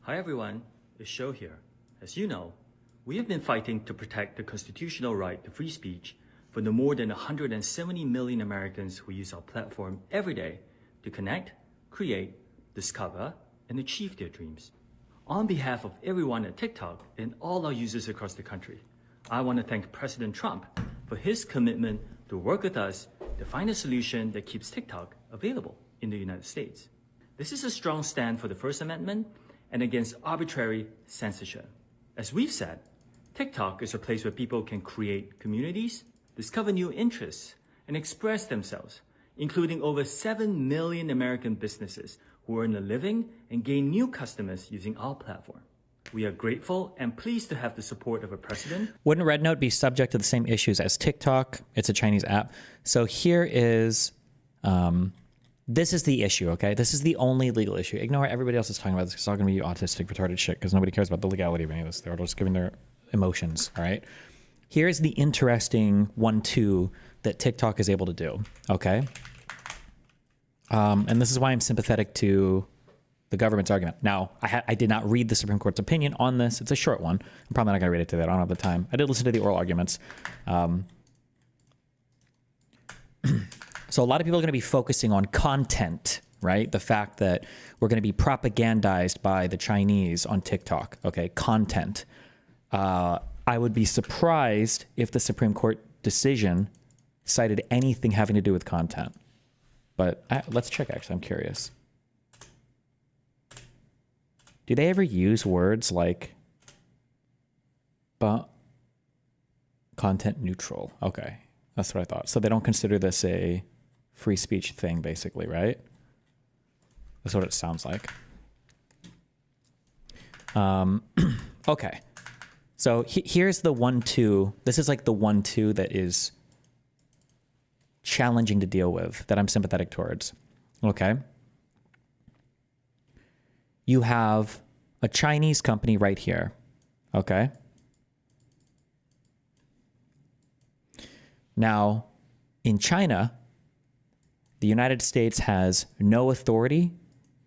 Hi everyone, it's Show here. As you know, we have been fighting to protect the constitutional right to free speech for the more than 170 million Americans who use our platform every day to connect, create, discover, and achieve their dreams. On behalf of everyone at TikTok and all our users across the country, I want to thank President Trump for his commitment to work with us to find a solution that keeps TikTok available in the United States. This is a strong stand for the First Amendment and against arbitrary censorship. As we've said, TikTok is a place where people can create communities, discover new interests, and express themselves, including over 7 million American businesses who earn a living and gain new customers using our platform. We are grateful and pleased to have the support of a president. Wouldn't Red Note be subject to the same issues as TikTok? It's a Chinese app. So here is, this is the issue, okay? This is the only legal issue. Ignore everybody else is talking about this. It's all going to be autistic, retarded shit because nobody cares about the legality of any of this. They're just giving their emotions, all right? Here's the interesting 1-2 that TikTok is able to do, okay? And this is why I'm sympathetic to the government's argument. Now, I did not read the Supreme Court's opinion on this. It's a short one. I'm probably not going to read it today. I don't have the time. I did listen to the oral arguments. So a lot of people are going to be focusing on content, right? The fact that we're going to be propagandized by the Chinese on TikTok, okay? Content. I would be surprised if the Supreme Court decision cited anything having to do with content. But let's check, actually. I'm curious. Do they ever use words like content neutral? Okay, that's what I thought. So they don't consider this a free speech thing, basically, right? That's what it sounds like. Okay, so here's the 1-2. This is like the 1-2 that is challenging to deal with, that I'm sympathetic towards, okay? You have a Chinese company right here, okay? Now, in China, the United States has no authority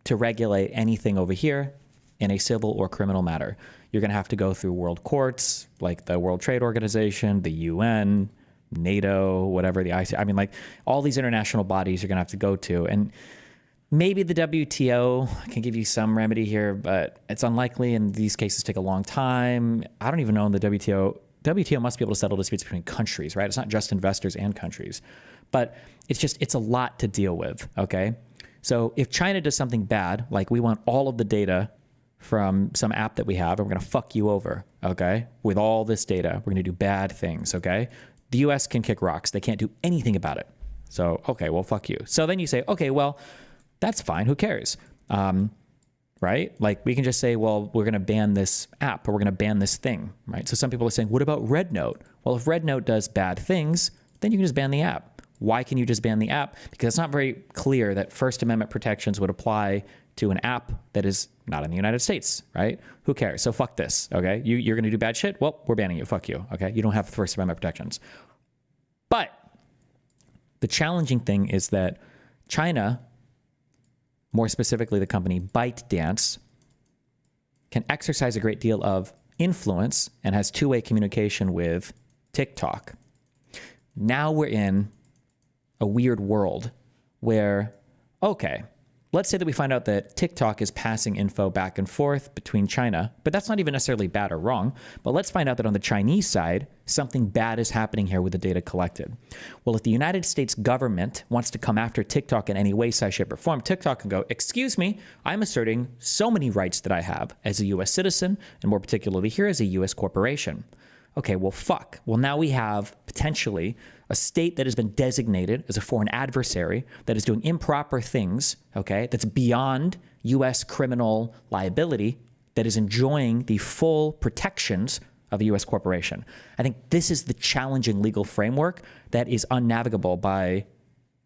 to regulate anything over here in a civil or criminal matter. You're going to have to go through world courts, like the World Trade Organization, the UN, NATO, whatever, the IC. I mean, like, all these international bodies you're going to have to go to. And maybe the WTO can give you some remedy here, but it's unlikely, and these cases take a long time. I don't even know in the WTO. WTO must be able to settle disputes between countries, right? It's not just investors and countries. But it's a lot to deal with, okay? So if China does something bad, like we want all of the data from some app that we have, and we're going to fuck you over, okay? With all this data, we're going to do bad things, okay? The US can kick rocks. They can't do anything about it. So, okay, well, fuck you. So then you say, okay, well, that's fine. Who cares? Right? Like, we can just say, well, we're going to ban this app or we're going to ban this thing, right? So some people are saying, what about Red Note? Well, if Red Note does bad things, then you can just ban the app. Why can you just ban the app? Because it's not very clear that First Amendment protections would apply to an app that is not in the United States, right? Who cares? So fuck this, okay? You're going to do bad shit? Well, we're banning you. Fuck you, okay? You don't have First Amendment protections. But the challenging thing is that China, more specifically the company ByteDance, can exercise a great deal of influence and has two-way communication with TikTok. Now we're in a weird world where, okay, let's say that we find out that TikTok is passing info back and forth between China, but that's not even necessarily bad or wrong. But let's find out that on the Chinese side, something bad is happening here with the data collected. Well, if the United States government wants to come after TikTok in any way, size, shape, or form, TikTok can go, excuse me, I'm asserting so many rights that I have as a U.S. citizen, and more particularly here as a U.S. corporation. Okay, well, fuck. Well, now we have potentially a state that has been designated as a foreign adversary that is doing improper things, okay, that's beyond U.S. criminal liability, that is enjoying the full protections of a U.S. corporation. I think this is the challenging legal framework that is unnavigable by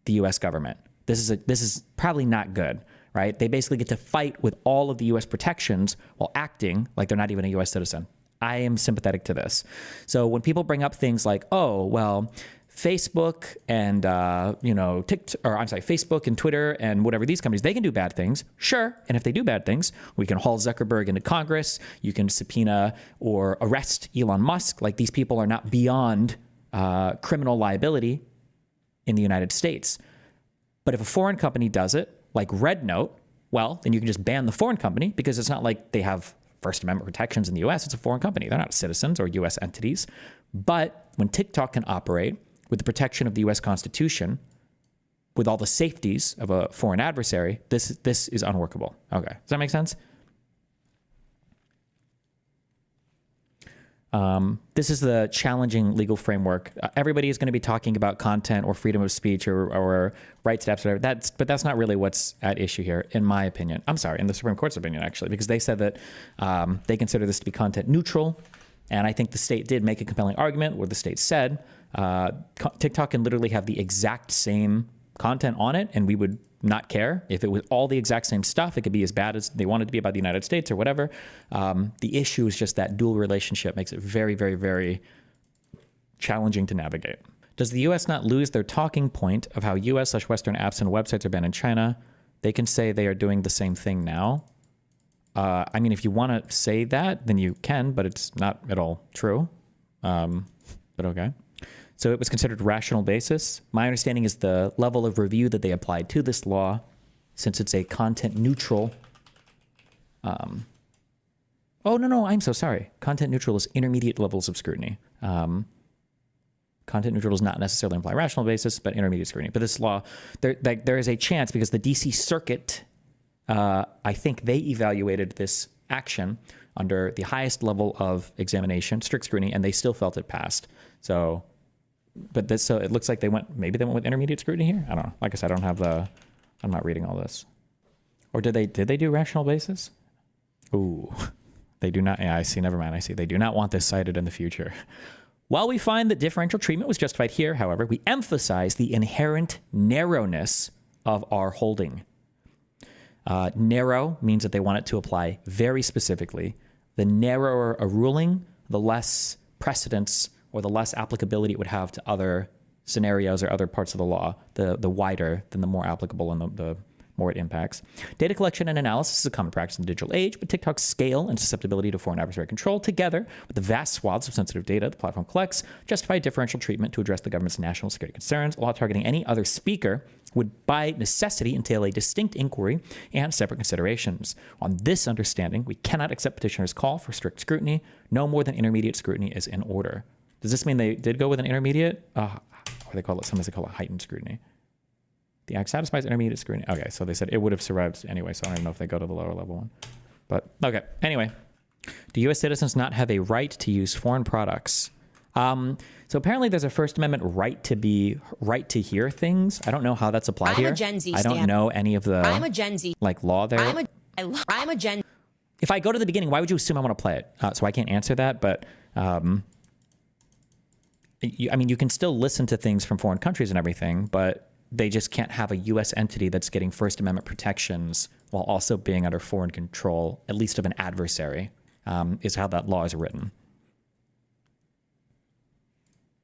the U.S. government. This is probably not good, right? They basically get to fight with all of the U.S. protections while acting like they're not even a U.S. citizen. I am sympathetic to this. So when people bring up things like, oh, well, Facebook and, Facebook and Twitter and whatever these companies, they can do bad things. Sure. And if they do bad things, we can haul Zuckerberg into Congress. You can subpoena or arrest Elon Musk. Like, these people are not beyond criminal liability in the United States. But if a foreign company does it, like Red Note, well, then you can just ban the foreign company, because it's not like they have First Amendment protections in the U.S. It's a foreign company. They're not citizens or U.S. entities. But when TikTok can operate with the protection of the U.S. Constitution, with all the safeties of a foreign adversary, this is unworkable. Okay. Does that make sense? This is the challenging legal framework. Everybody is going to be talking about content or freedom of speech or rights to whatever. But that's not really what's at issue here, in my opinion. I'm sorry, in the Supreme Court's opinion, actually, because they said that they consider this to be content neutral. And I think the state did make a compelling argument where the state said TikTok can literally have the exact same content on it, and we would not care if it was all the exact same stuff. It could be as bad as they want it to be about the United States or whatever. The issue is just that dual relationship makes it very, very, very challenging to navigate. Does the U.S. not lose their talking point of how U.S./Western apps and websites are banned in China? They can say they are doing the same thing now. I mean, if you want to say that, then you can, but it's not at all true. But okay. So it was considered rational basis. My understanding is the level of review that they applied to this law, since it's a content neutral. Oh, no, I'm so sorry. Content neutral is intermediate levels of scrutiny. Content neutral does not necessarily imply rational basis, but intermediate scrutiny. But this law, there is a chance, because the DC Circuit, I think they evaluated this action under the highest level of examination, strict scrutiny, and they still felt it passed. So it looks like maybe they went with intermediate scrutiny here. I don't know. Like I said, I'm not reading all this. Or did they do rational basis? Ooh, they do not. Yeah, I see. Never mind. I see. They do not want this cited in the future. While we find that differential treatment was justified here, however, we emphasize the inherent narrowness of our holding. Narrow means that they want it to apply very specifically. The narrower a ruling, the less precedence or the less applicability it would have to other scenarios or other parts of the law. The wider, then the more applicable and the more it impacts. Data collection and analysis is a common practice in the digital age, but TikTok's scale and susceptibility to foreign adversary control, together with the vast swaths of sensitive data the platform collects, justify differential treatment to address the government's national security concerns. A law targeting any other speaker would by necessity entail a distinct inquiry and separate considerations. On this understanding, we cannot accept petitioner's call for strict scrutiny. No more than intermediate scrutiny is in order. Does this mean they did go with an intermediate? Or sometimes they call it heightened scrutiny. The act satisfies intermediate scrutiny. Okay, so they said it would have survived anyway, so I don't even know if they go to the lower level one. But, okay, anyway. Do U.S. citizens not have a right to use foreign products? So apparently there's a First Amendment right to hear things. I don't know how that's applied here. I'm a Gen Z I don't know any of the I'm a Gen Z. law there. I'm a Gen. If I go to the beginning, why would you assume I want to play it? So I can't answer that, but you can still listen to things from foreign countries and everything, but they just can't have a U.S. entity that's getting First Amendment protections while also being under foreign control, at least of an adversary, is how that law is written.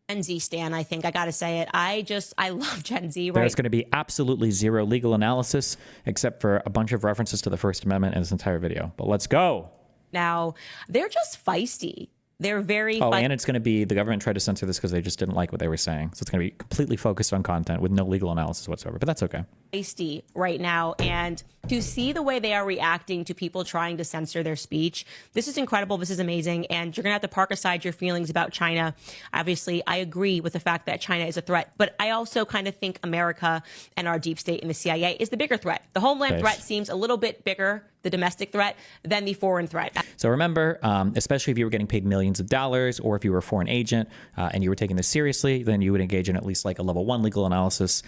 Gen Z stan, I think I got to say it. I love Gen Z. Right? There's going to be absolutely zero legal analysis except for a bunch of references to the First Amendment in this entire video. But let's go. Now, they're just feisty. They're very and it's going to be, the government tried to censor this because they just didn't like what they were saying. So it's going to be completely focused on content with no legal analysis whatsoever. But that's okay. Feisty right now, and to see the way they are reacting to people trying to censor their speech, this is incredible. This is amazing, and you're gonna have to park aside your feelings about China. Obviously, I agree with the fact that China is a threat, but I also kind of think America and our deep state and the CIA is the bigger threat. The homeland threat seems a little bit bigger, the domestic threat, than the foreign threat. So remember, especially if you were getting paid millions of dollars, or if you were a foreign agent and you were taking this seriously, then you would engage in at least like a level 1 legal analysis,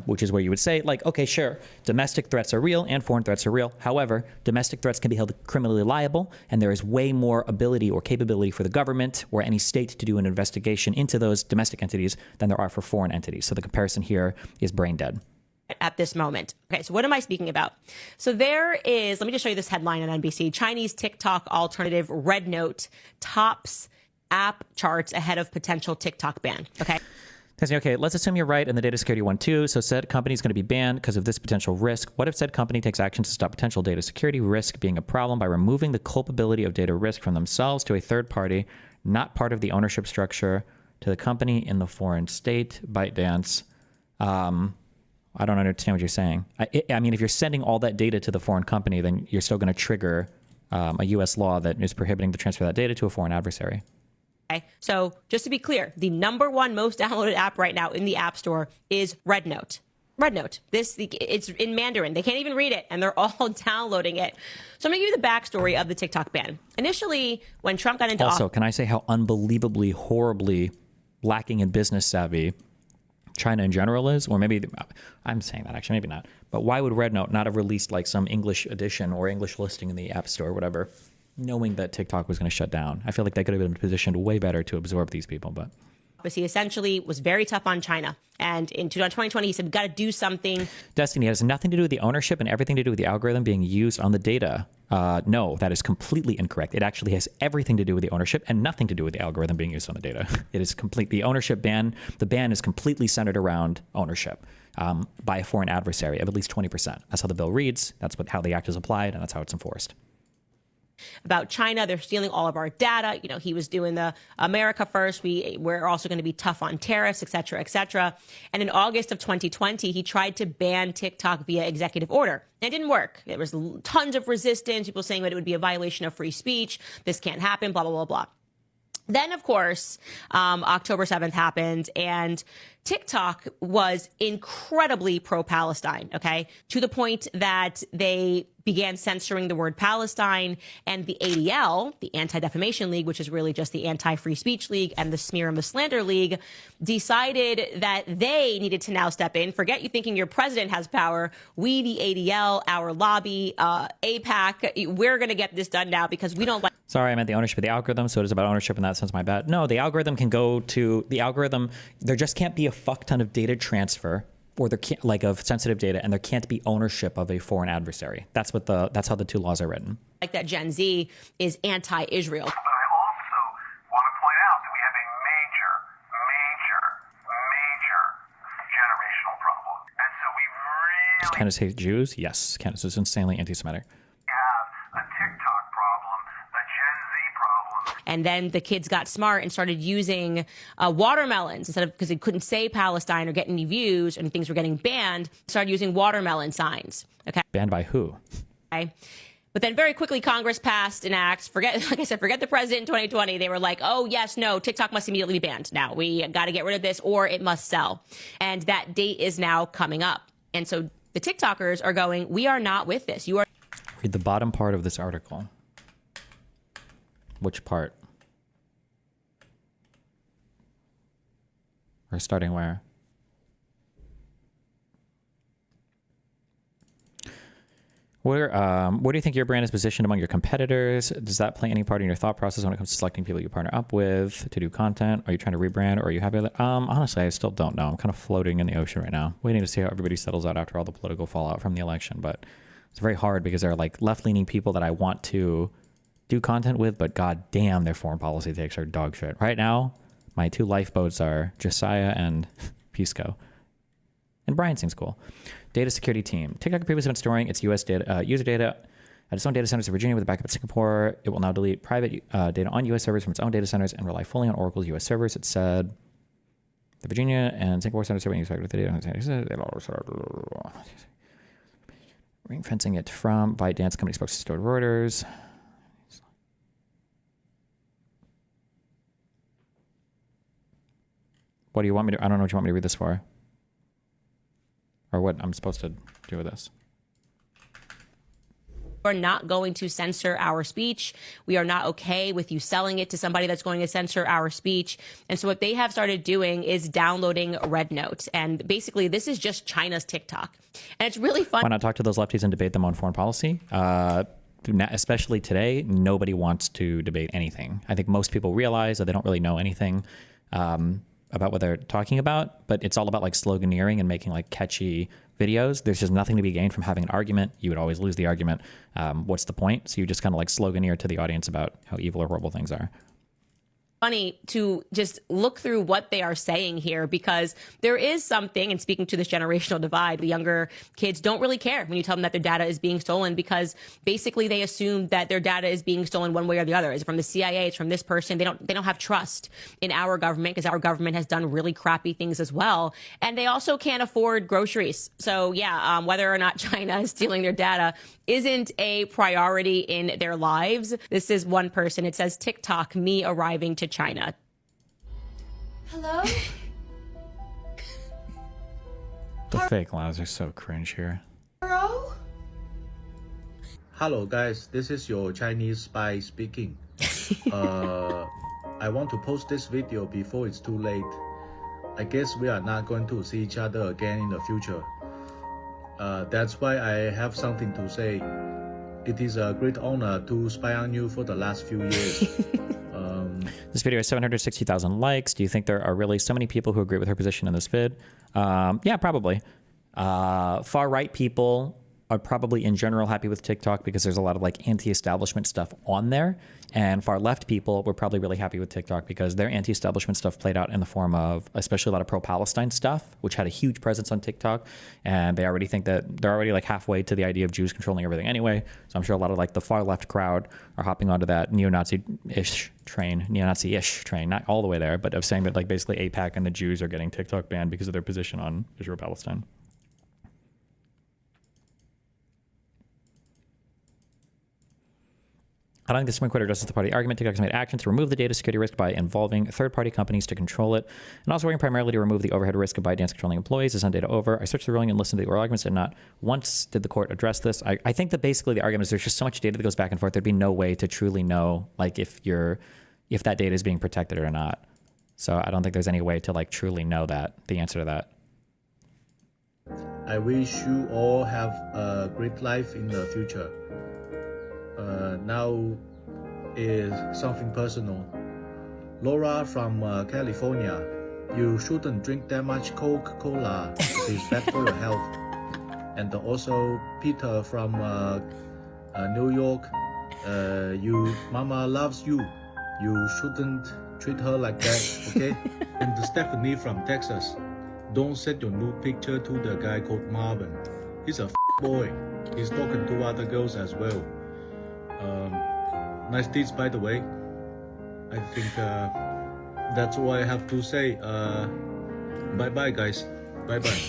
which is where you would say, like, okay, sure, domestic threats are real and foreign threats are real. However, domestic threats can be held criminally liable, and there is way more ability or capability for the government or any state to do an investigation into those domestic entities than there are for foreign entities. So the comparison here is brain dead. At this moment. Okay, so what am I speaking about? So there is, let me just show you this headline on NBC. Chinese TikTok alternative Red Note tops app charts ahead of potential TikTok ban. Okay. Okay, let's assume you're right in the data security one too. So said company is going to be banned because of this potential risk. What if said company takes action to stop potential data security risk being a problem by removing the culpability of data risk from themselves to a third party, not part of the ownership structure, to the company in the foreign state? ByteDance. I don't understand what you're saying. I mean, if you're sending all that data to the foreign company, then you're still going to trigger a U.S. law that is prohibiting the transfer of that data to a foreign adversary. Okay. So just to be clear, the #1 most downloaded app right now in the App Store is RedNote. RedNote. It's in Mandarin. They can't even read it, and they're all downloading it. So I'm going to give you the backstory of the TikTok ban. Initially, when Trump got into office... can I say how unbelievably, horribly lacking in business savvy China in general is? Or maybe I'm saying that, actually, maybe not. But why would RedNote not have released like some English edition or English listing in the App Store or whatever, knowing that TikTok was going to shut down? I feel like they could have been positioned way better to absorb these people, but... He essentially was very tough on China. And in 2020, he said, we've got to do something. Destiny, it has nothing to do with the ownership and everything to do with the algorithm being used on the data. No, that is completely incorrect. It actually has everything to do with the ownership and nothing to do with the algorithm being used on the data. It is complete. The ownership ban, the ban is completely centered around ownership by a foreign adversary of at least 20%. That's how the bill reads. That's how the act is applied, and that's how it's enforced. About China, they're stealing all of our data. You know, he was doing the America first. We're also going to be tough on tariffs, et cetera, et cetera. And in August of 2020, he tried to ban TikTok via executive order. And it didn't work. There was tons of resistance, people saying that it would be a violation of free speech. This can't happen, blah, blah, blah, blah. Then, of course, October 7th happened, and TikTok was incredibly pro-Palestine, okay, to the point that they began censoring the word Palestine, and the ADL, the Anti-Defamation League, which is really just the Anti-Free Speech League, and the Smear and the Slander League, decided that they needed to now step in. Forget you thinking your president has power. We, the ADL, our lobby, AIPAC, we're going to get this done now because we don't like... Sorry, I meant the ownership of the algorithm, so it is about ownership in that sense, my bad. No, the algorithm can go to the algorithm. There just can't be a fuck ton of data transfer, or there can't, like, of sensitive data, and there can't be ownership of a foreign adversary. That's how the two laws are written. Like that Gen Z is anti-Israel. But I also want to point out that we have a major generational problem. And so we really... Does Candace hate Jews? Yes, Candace is insanely anti-Semitic. have a TikTok problem, a Gen Z problem. And then the kids got smart and started using watermelons instead of, because they couldn't say Palestine or get any views and things were getting banned, started using watermelon signs. Okay. Banned by who? Okay. But then very quickly, Congress passed an act. Forget the president in 2020. They were like, oh, yes, no, TikTok must immediately be banned. Now we got to get rid of this or it must sell. And that date is now coming up. And so the TikTokers are going, we are not with this. You are. Read the bottom part of this article. Which part? Or starting where? Where do you think your brand is positioned among your competitors? Does that play any part in your thought process when it comes to selecting people you partner up with to do content? Are you trying to rebrand, or are you happy with it? Honestly, I still don't know. I'm kind of floating in the ocean right now, waiting to see how everybody settles out after all the political fallout from the election. But it's very hard because there are like left-leaning people that I want to do content with, but god damn, their foreign policy takes are dog shit. Right now, my two lifeboats are Josiah and Pisco. And Brian seems cool. Data security team. TikTok previously been storing its US data, user data at its own data centers in Virginia with a backup in Singapore. It will now delete private data on US servers from its own data centers and rely fully on Oracle's US servers. It said the Virginia and Singapore centers are being used with the data. Ring fencing it from ByteDance company spokesperson to Reuters. What do you want me to? I don't know what you want me to read this for. Or what I'm supposed to do with this. We're not going to censor our speech. We are not okay with you selling it to somebody that's going to censor our speech. And so what they have started doing is downloading RedNote. And basically, this is just China's TikTok. And it's really fun. Why not talk to those lefties and debate them on foreign policy? Especially today, nobody wants to debate anything. I think most people realize that they don't really know anything about what they're talking about, but it's all about like sloganeering and making like catchy videos. There's just nothing to be gained from having an argument. You would always lose the argument. What's the point? So you just kind of like sloganeer to the audience about how evil or horrible things are. funny to just look through what they are saying here, because there is something, and speaking to this generational divide, the younger kids don't really care when you tell them that their data is being stolen, because basically they assume that their data is being stolen one way or the other. Is it from the CIA? It's from this person. They don't have trust in our government, because our government has done really crappy things as well. And they also can't afford groceries. So yeah, whether or not China is stealing their data isn't a priority in their lives. This is one person. It says, TikTok, me arriving to China. Hello? The fake laughs are so cringe here. Hello? Hello guys, this is your Chinese spy speaking. I want to post this video before it's too late. I guess we are not going to see each other again in the future. That's why I have something to say. It is a great honor to spy on you for the last few years. This video has 760,000 likes. Do you think there are really so many people who agree with her position in this vid? Yeah, probably. Far-right people are probably in general happy with TikTok because there's a lot of like anti-establishment stuff on there. And far-left people were probably really happy with TikTok because their anti-establishment stuff played out in the form of especially a lot of pro-Palestine stuff, which had a huge presence on TikTok. And they already think that they're already like halfway to the idea of Jews controlling everything anyway. So I'm sure a lot of like the far-left crowd are hopping onto that neo-Nazi-ish train, not all the way there, but of saying that like basically AIPAC and the Jews are getting TikTok banned because of their position on Israel-Palestine. I don't think the Supreme Court addresses the party argument. TikTok has made action to remove the data security risk by involving third-party companies to control it, and also working primarily to remove the overhead risk of ByteDance controlling employees to send data over. I searched the ruling and listened to the oral arguments, and not once did the court address this. I think that basically the argument is there's just so much data that goes back and forth. There'd be no way to truly know like if that data is being protected or not. So I don't think there's any way to like truly know the answer to that. I wish you all have a great life in the future. Now is something personal. Laura from California, you shouldn't drink that much Coca-Cola. It is bad for your health. And also Peter from New York, you mama loves you. You shouldn't treat her like that, okay? And Stephanie from Texas, don't send your nude picture to the guy called Marvin. He's a boy. He's talking to other girls as well. Nice deeds, by the way. I think that's all I have to say. Bye-bye, guys. Bye-bye.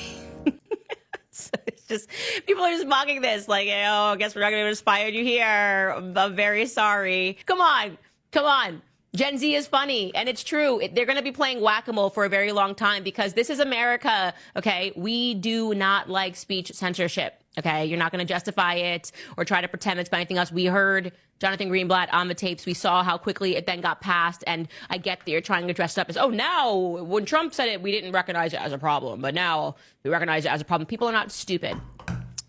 So it's just, people are just mocking this. Like, oh, I guess we're not going to inspire you here. I'm very sorry. Come on. Gen Z is funny, and it's true. They're going to be playing whack-a-mole for a very long time because this is America, okay? We do not like speech censorship, okay? You're not going to justify it or try to pretend it's by anything else. We heard Jonathan Greenblatt on the tapes. We saw how quickly it then got passed, and I get that you're trying to dress it up as, oh, now, when Trump said it, we didn't recognize it as a problem, but now we recognize it as a problem. People are not stupid.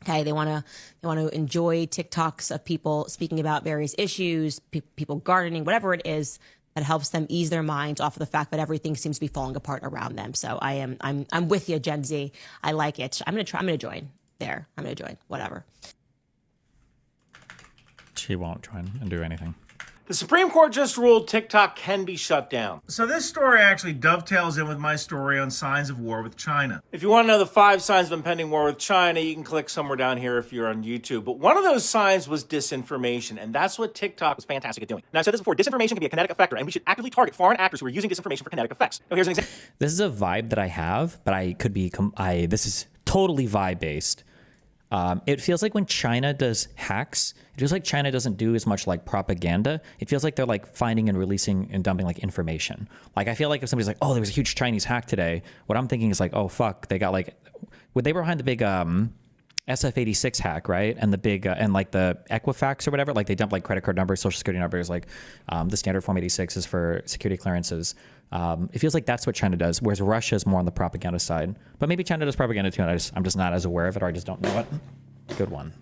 Okay, they want to enjoy TikToks of people speaking about various issues, people gardening, whatever it is that helps them ease their minds off of the fact that everything seems to be falling apart around them. So I'm with you, Gen Z. I like it. I'm gonna join there. I'm gonna join whatever. She won't join and do anything. The Supreme Court just ruled TikTok can be shut down. So this story actually dovetails in with my story on signs of war with China. If you want to know the 5 signs of impending war with China, you can click somewhere down here if you're on YouTube. But one of those signs was disinformation, and that's what TikTok was fantastic at doing. Now, I've said this before, disinformation can be a kinetic effector, and we should actively target foreign actors who are using disinformation for kinetic effects. Now, here's an example. This is a vibe that I have, but I could be, this is totally vibe-based. It feels like when China does hacks, it feels like China doesn't do as much like propaganda. It feels like they're like finding and releasing and dumping like information. Like I feel like if somebody's like, oh, there was a huge Chinese hack today, what I'm thinking is like, oh fuck, they got like, they were behind the big SF-86 hack, right? And the big and like the Equifax or whatever, like they dump like credit card numbers, social security numbers, like the standard Form 86 is for security clearances. It feels like that's what China does, whereas Russia is more on the propaganda side. But maybe China does propaganda too, and I'm just not as aware of it, or I just don't know it. Good one.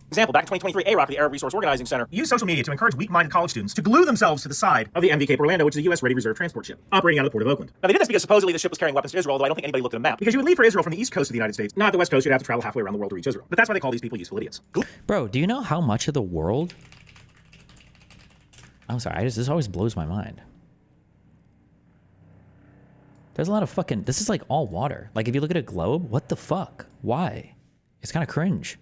Example, back in 2023, AROC, the Arab Resource Organizing Center, Use social media to encourage weak-minded college students to glue themselves to the side of the MV Cape Orlando, which is a U.S. Ready Reserve transport ship operating out of the port of Oakland. Now, they did this because supposedly the ship was carrying weapons to Israel, although I don't think anybody looked at a map. Because you would leave for Israel from the east coast of the United States, not the west coast. You'd have to travel halfway around the world to reach Israel. But that's why they call these people useful idiots. Bro, do you know how much of the world I'm sorry. This always blows my mind. There's a lot of fucking... This is like all water. Like if you look at a globe, what the fuck? Why? It's kind of cringe.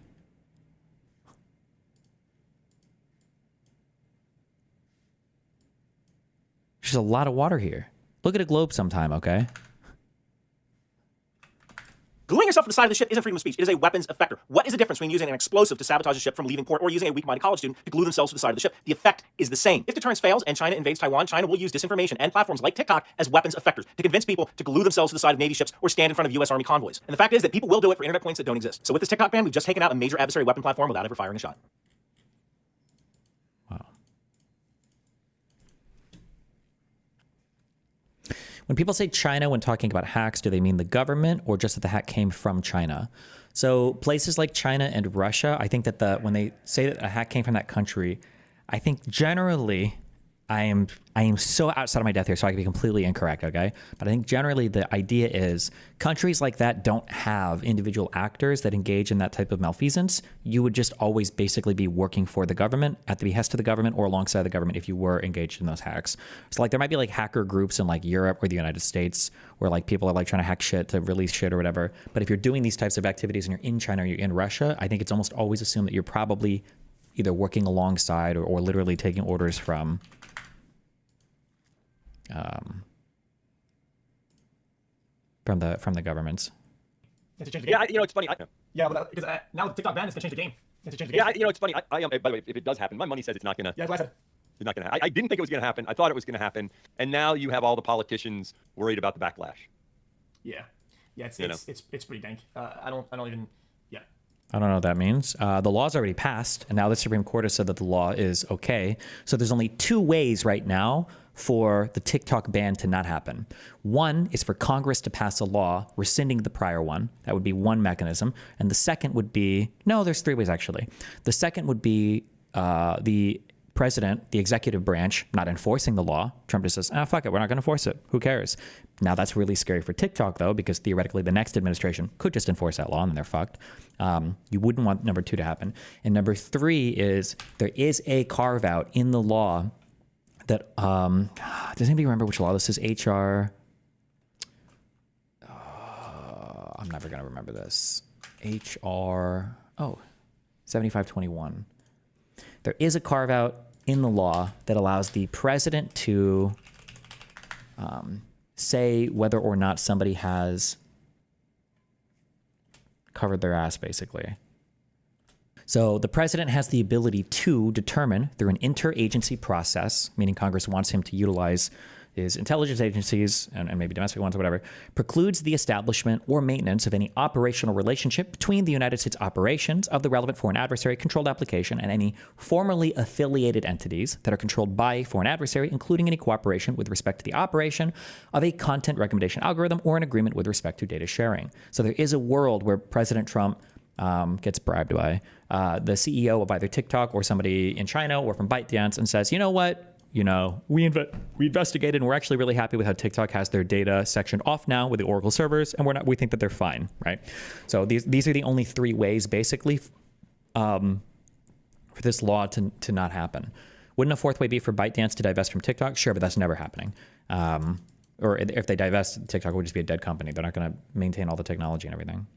There's a lot of water here. Look at a globe sometime, okay? Gluing yourself to the side of the ship isn't freedom of speech. It is a weapons effector. What is the difference between using an explosive to sabotage a ship from leaving port or using a weak-minded college student to glue themselves to the side of the ship? The effect is the same. If deterrence fails and China invades Taiwan, China will use disinformation and platforms like TikTok as weapons effectors to convince people to glue themselves to the side of Navy ships or stand in front of U.S. Army convoys. And the fact is that people will do it for internet points that don't exist. So with this TikTok ban, we've just taken out a major adversary weapon platform without ever firing a shot. Wow. When people say China when talking about hacks, do they mean the government or just that the hack came from China? So places like China and Russia, I think that when they say that a hack came from that country, I think generally I am so outside of my depth here, so I can be completely incorrect, okay? But I think generally the idea is countries like that don't have individual actors that engage in that type of malfeasance. You would just always basically be working for the government, at the behest of the government, or alongside the government if you were engaged in those hacks. So like there might be like hacker groups in like Europe or the United States where like people are like trying to hack shit to release shit or whatever. But if you're doing these types of activities and you're in China or you're in Russia, I think it's almost always assumed that you're probably either working alongside or literally taking orders from the governments. Yeah, it's funny. Because now the TikTok ban is going to change the game. It's funny. By the way, if it does happen, my money says it's not gonna. Yeah, that's what I said. It's not gonna. I didn't think it was gonna happen. I thought it was gonna happen, and now you have all the politicians worried about the backlash. Yeah, it's pretty dank. I don't even. Yeah. I don't know what that means. The law's already passed, and now the Supreme Court has said that the law is okay. So there's only two ways right now for the TikTok ban to not happen. One is for Congress to pass a law rescinding the prior one. That would be one mechanism. And the second would be, no, there's three ways actually. The second would be the president, the executive branch, not enforcing the law. Trump just says, fuck it, we're not going to enforce it. Who cares? Now that's really scary for TikTok though, because theoretically the next administration could just enforce that law and then they're fucked. You wouldn't want number two to happen. And number three is there is a carve out in the law that, does anybody remember which law this is? HR, I'm never going to remember this. HR, 7521. There is a carve out in the law that allows the president to say whether or not somebody has covered their ass, basically. So the president has the ability to determine through an interagency process, meaning Congress wants him to utilize his intelligence agencies and maybe domestic ones or whatever, precludes the establishment or maintenance of any operational relationship between the United States operations of the relevant foreign adversary controlled application and any formerly affiliated entities that are controlled by a foreign adversary, including any cooperation with respect to the operation of a content recommendation algorithm or an agreement with respect to data sharing. So there is a world where President Trump gets bribed by the CEO of either TikTok or somebody in China or from ByteDance and says, you know what? We investigated and we're actually really happy with how TikTok has their data sectioned off now with the Oracle servers, and we think that they're fine, right? So these are the only three ways basically for this law to not happen. Wouldn't a fourth way be for ByteDance to divest from TikTok? Sure, but that's never happening. Or if they divest, TikTok would just be a dead company. They're not going to maintain all the technology and everything.